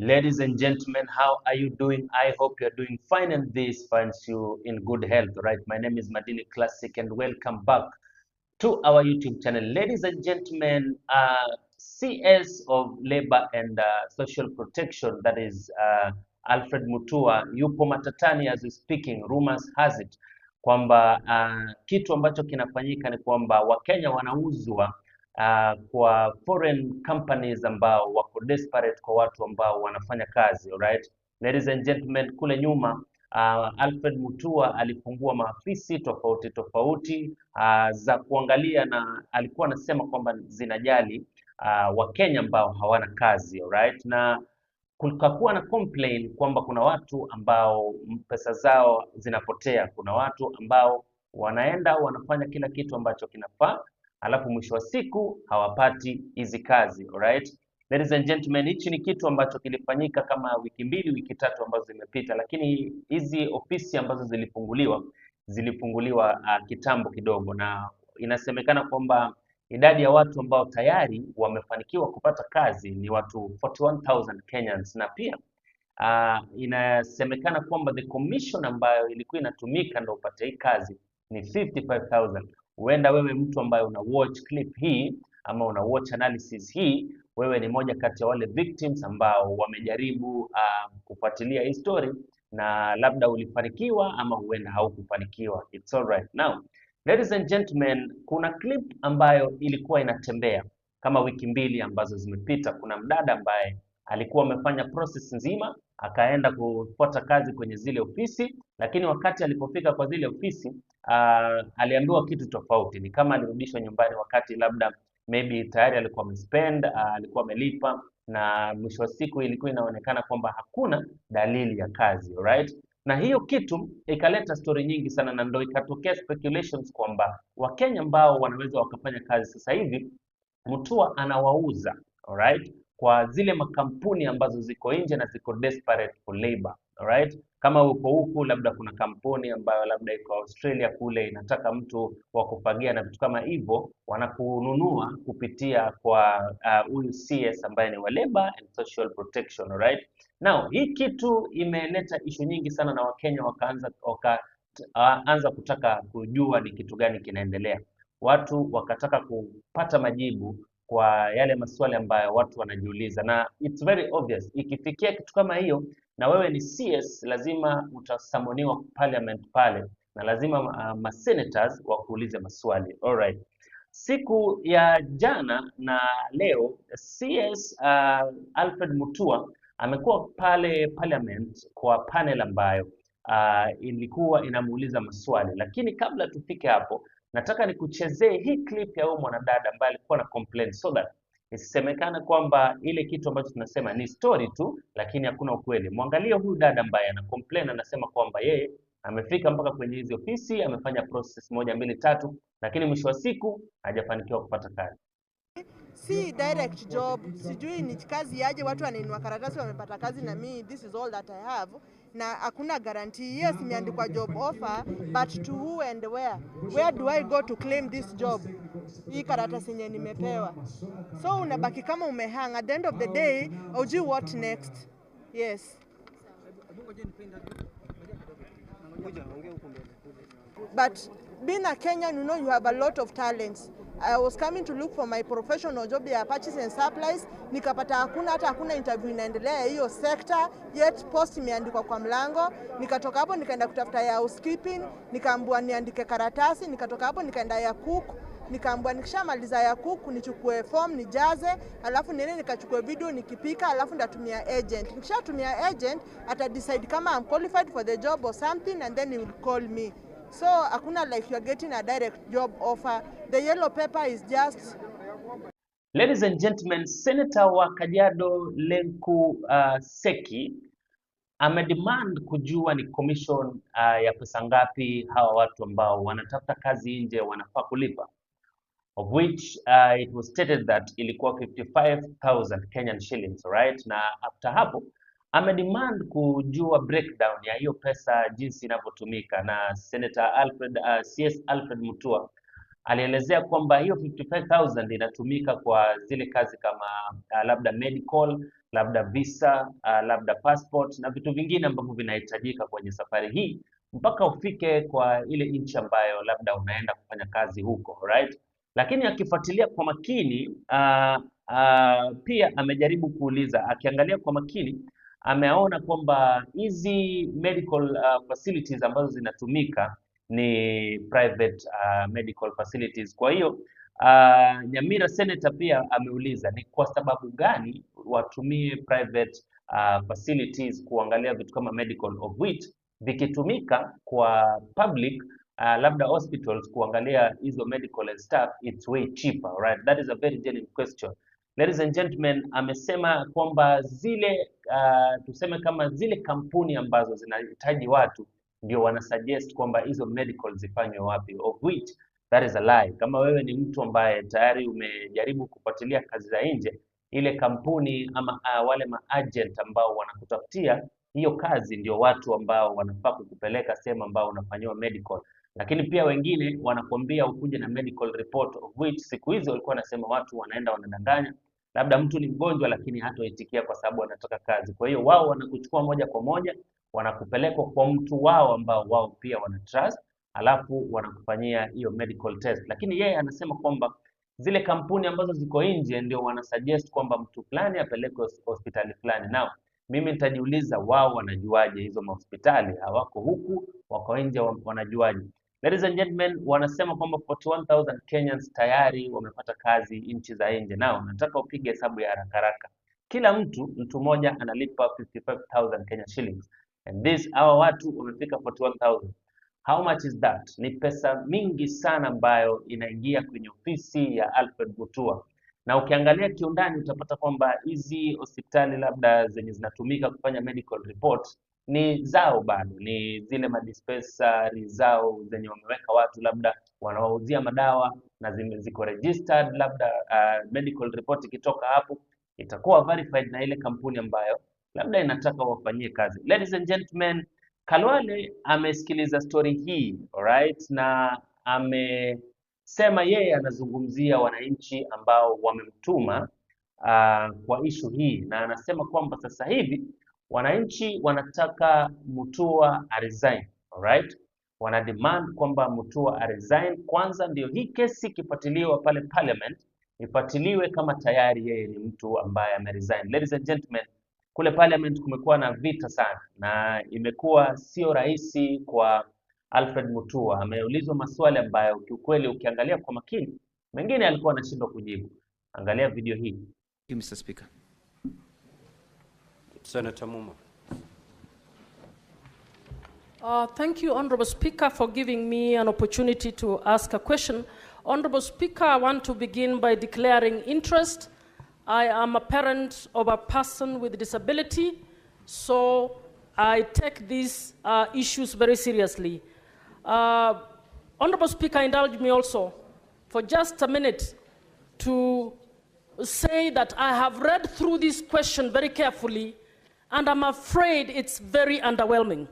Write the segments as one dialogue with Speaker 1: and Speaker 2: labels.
Speaker 1: Ladies and gentlemen, how are you doing? I hope you're doing fine and this finds you in good health, right? My name is Madini Classic and welcome back to our YouTube channel. Ladies and gentlemen, CS of Labor and Social Protection, that is Alfred Mutua, yupo matatani as we speaking. Rumors has it kwamba kitu ambacho kinafanyika ni kwamba Wakenya wanauzwa kwa foreign companies ambao wako desperate kwa watu ambao wanafanya kazi. Alright, ladies and gentlemen, kule nyuma Alfred Mutua alifungua maafisi tofauti tofauti za kuangalia, na alikuwa anasema kwamba zinajali Wakenya ambao hawana kazi. Alright, na kukakuwa na complain kwamba kuna watu ambao pesa zao zinapotea, kuna watu ambao wanaenda wanafanya kila kitu ambacho kinafaa, alafu mwisho wa siku hawapati hizi kazi. Alright, ladies and gentlemen, hichi ni kitu ambacho kilifanyika kama wiki mbili, wiki tatu ambazo zimepita, lakini hizi ofisi ambazo zilifunguliwa kitambo kidogo, na inasemekana kwamba idadi ya watu ambao tayari wamefanikiwa kupata kazi ni watu 41,000 Kenyans, na pia inasemekana kwamba the commission ambayo ilikuwa inatumika ndio upate hii kazi ni 55,000. Huenda wewe mtu ambaye una watch clip hii ama una watch analysis hii, wewe ni moja kati ya wale victims ambao wamejaribu kufuatilia hii story na labda ulifanikiwa ama huenda haukufanikiwa. It's all right. Now, ladies and gentlemen, kuna clip ambayo ilikuwa inatembea kama wiki mbili ambazo zimepita. Kuna mdada ambaye alikuwa amefanya process nzima, akaenda kufuata kazi kwenye zile ofisi, lakini wakati alipofika kwa zile ofisi aliambiwa kitu tofauti. Ni kama alirudishwa nyumbani wakati labda maybe tayari alikuwa amespend, alikuwa amelipa, na mwisho wa siku ilikuwa inaonekana kwamba hakuna dalili ya kazi. Alright, na hiyo kitu ikaleta story nyingi sana, na ndio ikatokea speculations kwamba Wakenya ambao wanaweza wakafanya kazi sasa hivi Mutua anawauza, alright, kwa zile makampuni ambazo ziko nje na ziko desperate for labor. Alright, kama uko huku labda kuna kampuni ambayo labda iko Australia kule inataka mtu wa kufagia na vitu kama hivyo, wanakununua kupitia kwa huyu CS ambaye ni wa Labor and Social Protection. Alright, now hii kitu imeleta issue nyingi sana, na Wakenya wakaanza kutaka kujua ni kitu gani kinaendelea. Watu wakataka kupata majibu kwa yale maswali ambayo watu wanajiuliza, na it's very obvious, ikifikia kitu kama hiyo na wewe ni CS, lazima utasamoniwa Parliament pale, na lazima masenators wakuulize maswali. Alright, siku ya jana na leo CS Alfred Mutua amekuwa pale Parliament kwa panel ambayo ilikuwa inamuuliza maswali, lakini kabla tufike hapo nataka nikuchezee hii clip ya huyo mwanadada ambaye alikuwa na complain, so that isisemekane kwamba ile kitu ambacho tunasema ni story tu lakini hakuna ukweli. Mwangalie huyu dada ambaye ana complain, anasema kwamba yeye amefika mpaka kwenye hizo ofisi, amefanya process 1 2 3, lakini mwisho wa siku hajafanikiwa kupata kazi.
Speaker 2: Si direct job, sijui ni kazi yaje, watu wanainua karatasi wamepata kazi, na mimi this is all that I have, na hakuna guarantee. Yes, imeandikwa job offer, but to who and where do I go to claim this job? Hii karatasi yenye nimepewa, so unabaki kama umehang. At the end of the day, ujui what next. Yes, but being a Kenyan, you know, you have a lot of talents. I was coming to look for my professional job ya purchase and supplies, nikapata hakuna interview inaendelea hiyo sector yet, post imeandikwa kwa mlango. Nikatoka hapo nikaenda kutafuta ya housekeeping, nikaambiwa niandike karatasi. Nikatoka hapo nikaenda ya cook, nikaambiwa nikishamaliza ya cook nichukue form nijaze, alafu nene nikachukue video nikipika, alafu ndatumia agent. Nikishatumia agent ata decide kama I'm qualified for the job or something, and then he will call me. So hakuna like you are getting a direct job offer. The yellow paper is just...
Speaker 1: Ladies and gentlemen, Senator wa Kajiado Lenku Seki amedemand kujua ni commission ya pesa ngapi hawa watu ambao wanatafuta kazi nje wanafaa kulipa, of which it was stated that ilikuwa 55,000 Kenyan shillings, right? Na after hapo amedemand kujua breakdown ya hiyo pesa jinsi inavyotumika, na Senator CS Alfred Mutua alielezea kwamba hiyo 55,000 inatumika kwa zile kazi kama labda medical, labda visa, labda passport na vitu vingine ambavyo vinahitajika kwenye safari hii mpaka ufike kwa ile nchi ambayo labda unaenda kufanya kazi huko, right? Lakini akifuatilia kwa makini pia amejaribu kuuliza, akiangalia kwa makini ameona kwamba hizi medical facilities ambazo zinatumika ni private medical facilities. Kwa hiyo Nyamira Senator pia ameuliza ni kwa sababu gani watumie private facilities kuangalia vitu kama medical, of which vikitumika kwa public labda hospitals kuangalia hizo medical and stuff, it's way cheaper, right? That is a very genuine question. Ladies and gentlemen, amesema kwamba zile tuseme kama zile kampuni ambazo zinahitaji watu ndio wanasuggest kwamba hizo medical zifanywe wapi, of which that is a lie. Kama wewe ni mtu ambaye tayari umejaribu kufuatilia kazi za nje, ile kampuni ama wale maagent ambao wanakutafutia hiyo kazi ndio watu ambao wanafaa kukupeleka sehemu ambao unafanyiwa medical. Lakini pia wengine wanakuambia ukuje na medical report, of which siku hizo walikuwa wanasema watu wanaenda wanadanganya, labda mtu ni mgonjwa lakini hatoitikia kwa sababu anataka kazi. Kwa hiyo wao wanakuchukua moja kwa moja, wanakupeleka kwa mtu wao ambao wao pia wana trust, alafu wanakufanyia hiyo medical test. Lakini yeye anasema kwamba zile kampuni ambazo ziko nje ndio wanasuggest kwamba mtu fulani apelekwe hospitali fulani. Nao mimi nitajiuliza, wao wanajuaje hizo hospitali? Hawako huku, wako nje, wanajuaje? Ladies and gentlemen, wanasema kwamba 41,000 Kenyans tayari wamepata kazi nchi za nje. Nao nataka upige hesabu ya haraka haraka. Kila mtu mmoja analipa 55,000 Kenya shillings. And this, hawa watu wamefika 41,000. How much is that? Ni pesa mingi sana ambayo inaingia kwenye ofisi ya Alfred Mutua. Na ukiangalia kiundani utapata kwamba hizi hospitali labda zenye zinatumika kufanya medical report ni zao bado, ni zile madispensary zao zenye wameweka watu labda wanawauzia madawa na ziko registered, labda medical report ikitoka hapo itakuwa verified na ile kampuni ambayo labda inataka wafanyie kazi. Ladies and gentlemen, Khalwale amesikiliza story hii, alright, na amesema yeye anazungumzia wananchi ambao wamemtuma kwa issue hii, na anasema kwamba sasa hivi wananchi wanataka Mutua resign, alright? Wana demand kwamba Mutua resign kwanza, ndio hii kesi ikifuatiliwa pale Parliament ifuatiliwe kama tayari yeye ni mtu ambaye ameresign. Ladies and gentlemen, kule Parliament kumekuwa na vita sana na imekuwa sio rahisi kwa Alfred Mutua. Ameulizwa maswali ambayo kiukweli ukiangalia kwa makini mengine alikuwa anashindwa kujibu. Angalia video hii.
Speaker 3: Mr. Speaker.
Speaker 4: Senator Muma.
Speaker 5: Thank you, Honorable Speaker, for giving me an opportunity to ask a question. Honorable Speaker, I want to begin by declaring interest. I am a parent of a person with disability, so I take these issues very seriously. Honorable Speaker, indulge me also for just a minute to say that I have read through this question very carefully, and I'm afraid it's very underwhelming.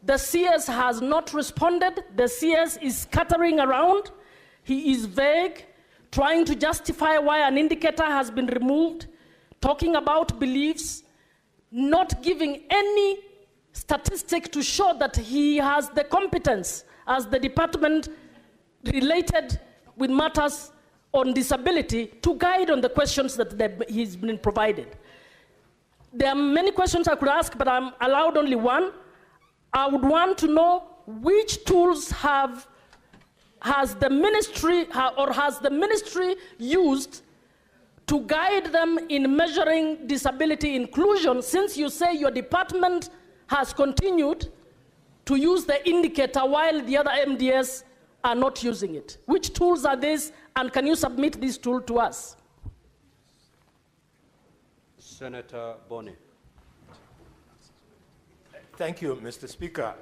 Speaker 5: The CS has not responded. The CS is scattering around. He is vague, trying to justify why an indicator has been removed, talking about beliefs, not giving any statistic to show that he has the competence as the department related with matters on disability to guide on the questions that he's been provided. There are many questions I could ask, but I'm allowed only one. I would want to know which tools has the ministry used to guide them in measuring disability inclusion, since you say your department has continued to use the indicator while the other MDS are not using it. Which tools are these, and can you submit this tool to us?
Speaker 4: Senator Boni.
Speaker 6: Thank you, Mr. Speaker.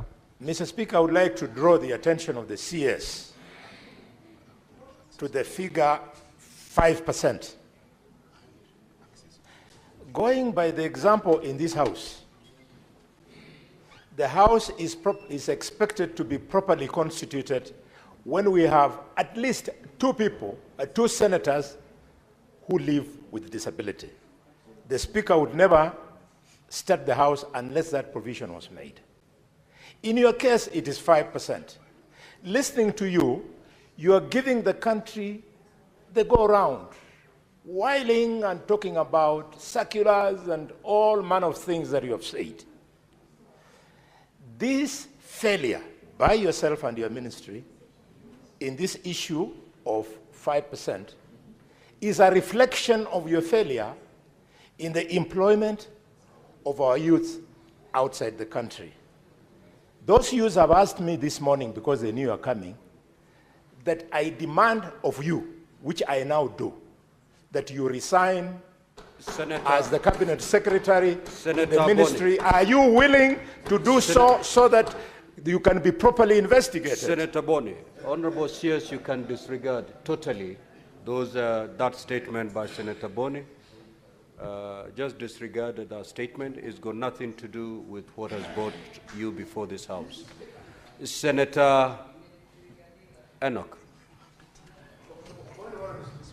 Speaker 6: Mr. Speaker, I would like to draw the attention of the CS to the figure 5%. Going by the example in this House, the House is expected to be properly constituted when we have at least two senators who live with disability. The Speaker would never start the House unless that provision was made. In your case, it is 5%. Listening to you, you are giving the country the go-round, whiling and talking about circulars and all manner of things that you have said. This failure by yourself and your ministry in this issue of 5% is a reflection of your failure in the employment of our youth outside the country. Those youths have asked me this morning, because they knew you were coming, that I demand of you, which I now do, that you resign
Speaker 4: Senator,
Speaker 6: as the cabinet secretary in the
Speaker 4: Senator
Speaker 6: ministry. Are you willing to do so that you can be properly investigated?
Speaker 4: Senator Boni, Honorable CS, you can disregard totally that statement by Senator Boni. Just disregard that statement. It's got nothing to do with what has brought you before this House. Senator Enoch.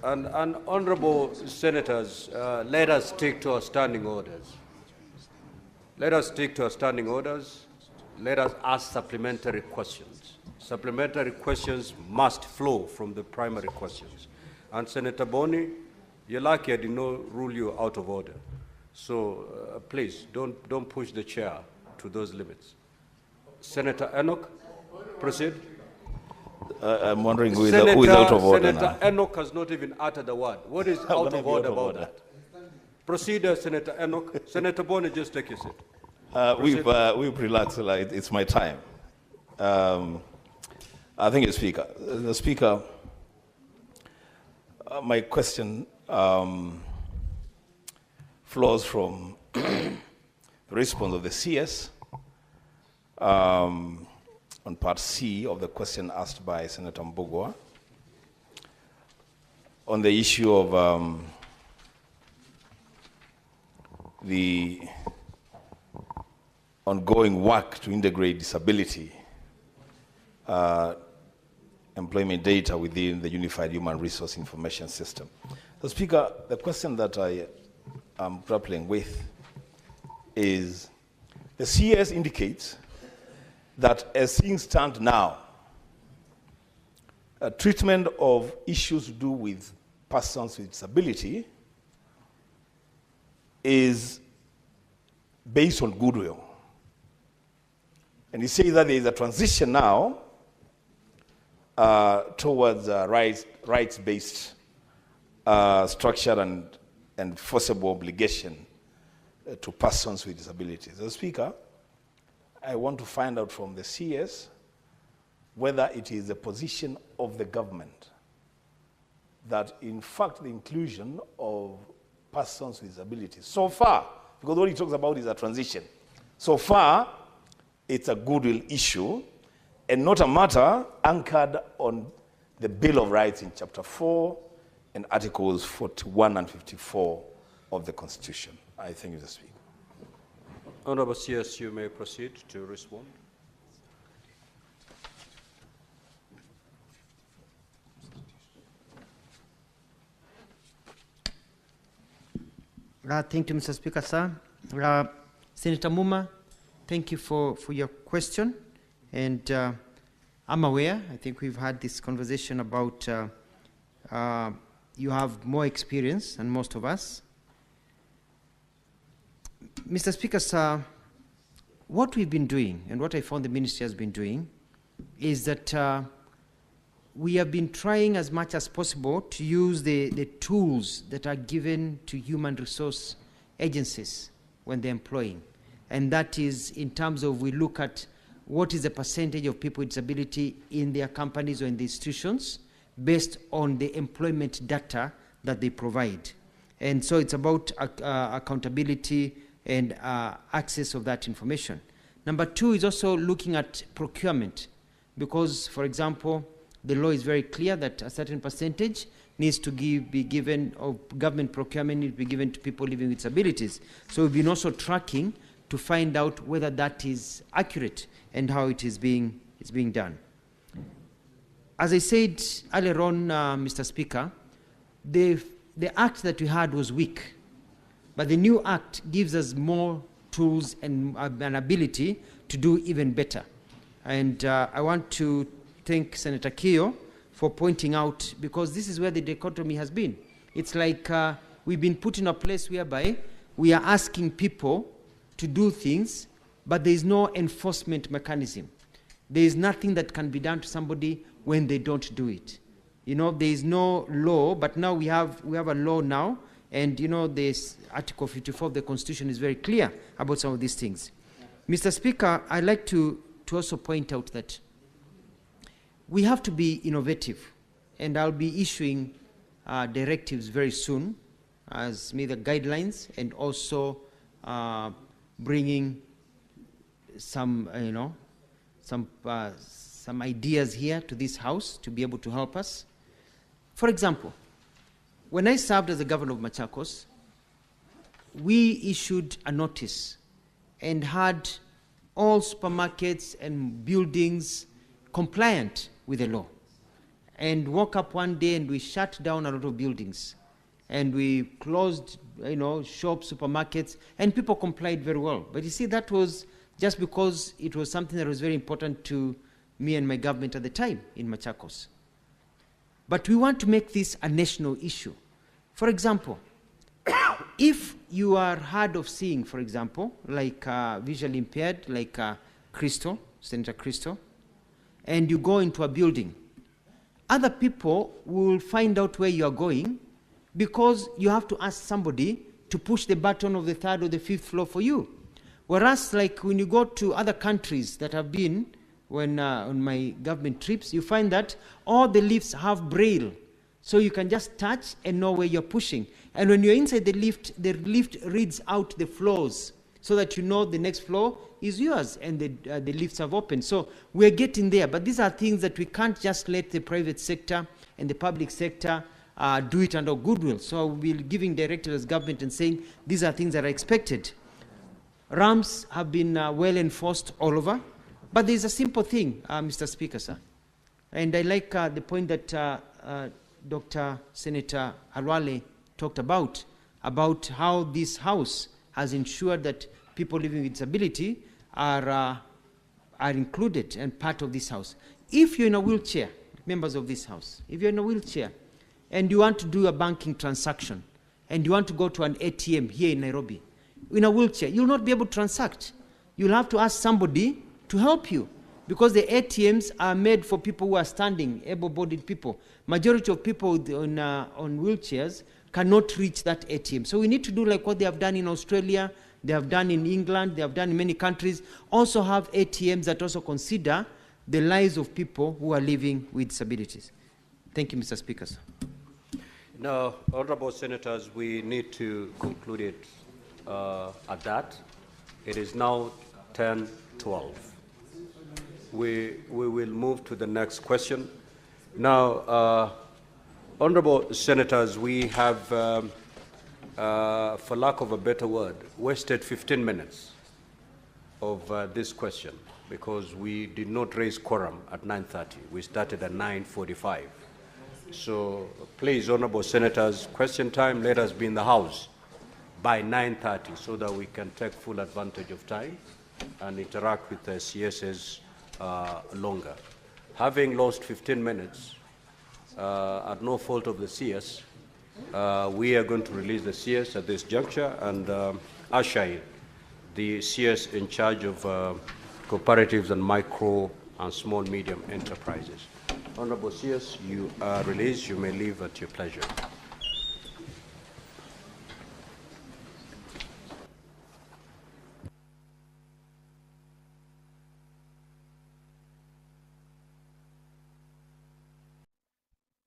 Speaker 4: And honorable senators, let us stick to our standing orders. Let us stick to our standing orders. Let us ask supplementary questions. Supplementary questions must flow from the primary questions. And Senator Boni, you're lucky I did not rule you out of order. So please, don't push the chair to those limits. Senator Enoch, proceed.
Speaker 3: I'm wondering who is out of order
Speaker 4: Senator
Speaker 3: now.
Speaker 4: Enoch has not even uttered a word. What is out of order about that? Proceed, Senator Enoch. Senator Boni, just take your seat.
Speaker 3: We've relaxed. It's my time. I think the Speaker, my question flows from the response of the CS on part C of the question asked by Senator Mbugua on the issue of the ongoing work to integrate disability employment data within the Unified Human Resource Information System. So, Speaker, the question that I am grappling with is the CS indicates that as things stand now, treatment of issues to do with persons with disability is based on goodwill. And you say that there is a transition now towards rights-based structure and forcible obligation to persons with disabilities. So, Speaker, I want to find out from the CS whether it is the position of the government that, in fact, the inclusion of persons with disabilities, so far, because what he talks about is a transition, so far, it's a goodwill issue and not a matter anchored on the Bill of Rights in Chapter 4 and Articles 41 and 54 of the Constitution. I thank you, Mr. Speaker.
Speaker 4: Honorable CS, you may proceed to respond.
Speaker 7: Thank you, Mr. Speaker, sir. Senator Muma, thank you for your question. And I'm aware, I think we've had this conversation about you have more experience than most of us. Mr. Speaker, sir, what we've been doing and what I found the ministry has been doing is that we have been trying as much as possible to use the tools that are given to human resource agencies when they're employing. And that is in terms of we look at what is the percentage of people with disability in their companies or in the institutions based on the employment data that they provide. And so it's about accountability and access of that information. Number two is also looking at procurement, because, for example, the law is very clear that a certain percentage needs to be given, or government procurement needs to be given to people living with disabilities. So we've been also tracking to find out whether that is accurate and how it is being done. as I said earlier on, Mr. Speaker, the act that we had was weak, but the new act gives us more tools and an ability to do even better. And I want to thank Senator Keyo for pointing out, because this is where the dichotomy has been. It's like we've been put in a place whereby we are asking people to do things, but there is no enforcement mechanism. There is nothing that can be done to somebody when they don't do it. You know, there is no law, but now we have a law now, and you know, this Article 54 of the Constitution is very clear about some of these things. Mr. Speaker, I'd like to also point out that we have to be innovative, and I'll be issuing directives very soon as the guidelines, and also bringing some, some ideas here to this House to be able to help us. For example, when I served as the governor of Machakos, we issued a notice and had all supermarkets and buildings compliant with the law. And woke up one day and we shut down a lot of buildings. And we closed, shops, supermarkets, and people complied very well. But you see, that was just because it was something that was very important to me and my government at the time in Machakos. But we want to make this a national issue. For example, if you are hard of seeing, for example, like visually impaired, like Crystal, Senator Crystal, and you go into a building, other people will find out where you are going because you have to ask somebody to push the button of the 3rd or the 5th floor for you. Whereas, like when you go to other countries that have been, when on my government trips, you find that all the lifts have braille. So you can just touch and know where you're pushing. And when you're inside the lift reads out the floors so that you know the next floor is yours, and the lifts have opened. So we're getting there. But these are things that we can't just let the private sector and the public sector do it under goodwill. So we'll be giving directives as government and saying these are things that are expected. Ramps have been well enforced all over. But there's a simple thing, Mr. Speaker, sir. And I like the point that Dr. Senator Khalwale talked about how this House has ensured that people living with disability are included and part of this House. If you're in a wheelchair, members of this House, if you're in a wheelchair and you want to do a banking transaction and you want to go to an ATM here in Nairobi, in a wheelchair, you'll not be able to transact. You'll have to ask somebody to help you, because the ATMs are made for people who are standing, able-bodied people. Majority of people on wheelchairs cannot reach that ATM. So we need to do like what they have done in Australia, they have done in England, they have done in many countries, also have ATMs that also consider the lives of people who are living with disabilities. Thank you, Mr. Speaker.
Speaker 4: Now, honorable senators, we need to conclude it at that. It is now 10:12. We will move to the next question. Now, honorable senators, we have, for lack of a better word, wasted 15 minutes of this question because we did not raise quorum at 9:30. We started at 9:45. So please, honorable senators, question time, let us be in the House by 9:30 so that we can take full advantage of time and interact with the CSs longer. Having lost 15 minutes, at no fault of the CS, we are going to release the CS at this juncture and usher in the CS in charge of cooperatives and micro and small medium enterprises. Honorable CS, you are released. You may leave at your pleasure.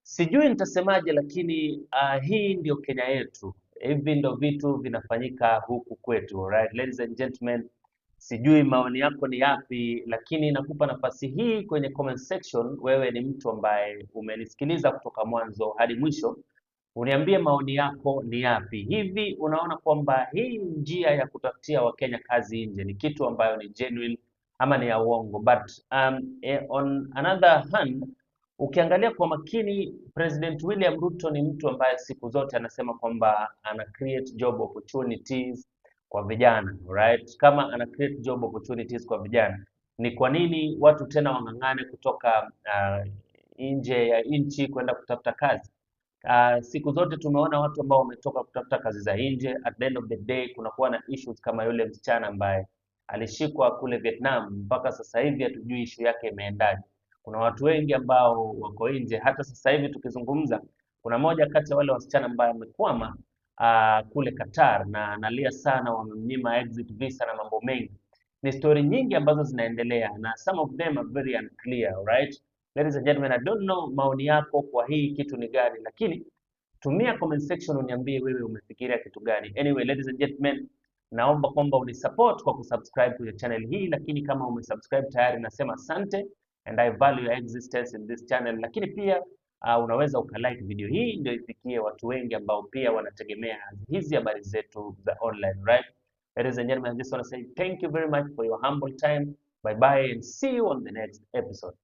Speaker 1: Sijui nitasemaje, lakini hii ndio Kenya yetu. Hivi ndio vitu vinafanyika huku kwetu. Right, ladies and gentlemen, sijui maoni yako ni yapi, lakini nakupa nafasi hii kwenye comment section. Wewe ni mtu ambaye umenisikiliza kutoka mwanzo hadi mwisho. Uniambie maoni yako ni yapi. Hivi unaona kwamba hii njia ya kutafutia Wakenya kazi nje ni kitu ambayo ni genuine ama ni ya uongo? But on another hand, Ukiangalia kwa makini, President William Ruto ni mtu ambaye siku zote anasema kwamba ana create job opportunities kwa vijana, right? Kama ana create job opportunities kwa vijana, ni kwa nini watu tena wang'ang'ane kutoka nje ya nchi kwenda kutafuta kazi? Siku zote tumeona watu ambao wametoka kutafuta kazi za nje, at the end of the day kunakuwa na issues kama yule msichana ambaye alishikwa kule Vietnam, mpaka sasa hivi hatujui issue yake imeendaje. Kuna watu wengi ambao wako nje, hata sasa hivi tukizungumza, kuna moja kati ya wale wasichana ambaye amekwama kule Qatar na analia sana, wamemnyima exit visa na mambo mengi. Ni story nyingi ambazo zinaendelea na some of them are very unclear, right? Ladies and gentlemen, I don't know maoni yako kwa hii kitu ni gani, lakini tumia comment section uniambie wewe umefikiria kitu gani. Anyway, ladies and gentlemen, naomba kwamba unisupport kwa kusubscribe kwenye channel hii, lakini kama umesubscribe tayari nasema asante and I value your existence in this channel. Lakini pia unaweza ukalike video hii ndio ifikie watu wengi ambao pia wanategemea hizi habari zetu za online, right? Ladies and gentlemen, I just want to say thank you very much for your humble time. Bye bye and see you on the next episode.